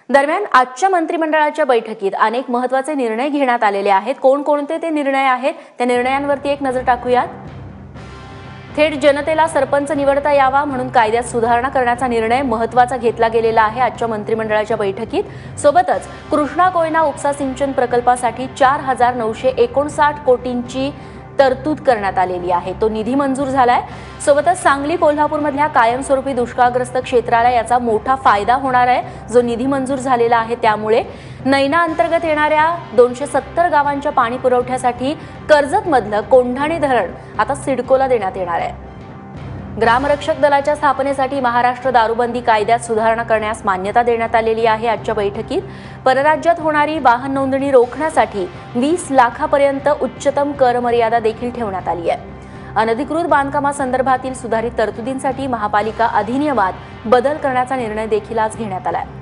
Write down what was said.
दरम्यान आजच्या मंत्रिमंडळाच्या बैठकीत अनेक महत्त्वाचे निर्णय घेण्यात आलेले आहेत। कोणकोणते ते निर्णय आहेत त्या निर्णयांवरती एक नजर टाकूयात। थेट जनतेला सरपंच निवडता यावा म्हणून कायद्यात सुधारणा करण्याचा निर्णय महत्त्वाचा घेतला गेलेला आहे आजच्या मंत्रिमंडळाच्या बैठकीत। सोबतच कृष्णा कोयना उपसा सिंचन प्रकल्पासाठी 4,959 कोटींची तरतूद करण्यात आलेली आहे। तो निधी मंजूर झालाय। सोबतच सांगली कोल्हापूरमधल्या कायमस्वरूपी दुष्काळग्रस्त क्षेत्राला याचा मोठा फायदा होणार आहे, जो निधी मंजूर झालेला आहे। त्यामुळे नैना अंतर्गत येणाऱ्या 270 गावांच्या पाणी पुरवठ्यासाठी कर्जतमधलं कोंढाणी धरण आता सिडकोला देण्यात येणार आहे। ग्रामरक्षक दलाच्या स्थापनेसाठी महाराष्ट्र दारूबंदी कायद्यात सुधारणा करण्यास मान्यता देण्यात आलेली आहे आजच्या बैठकीत। परराज्यात होणारी वाहन नोंदणी रोखण्यासाठी 20 लाखापर्यंत उच्चतम कर मर्यादा देखील ठेवण्यात आली आहे। अनधिकृत बांधकामासंदर्भातील सुधारित तरतुदींसाठी महापालिका अधिनियमात बदल करण्याचा निर्णय देखील आज घेण्यात आला आहे।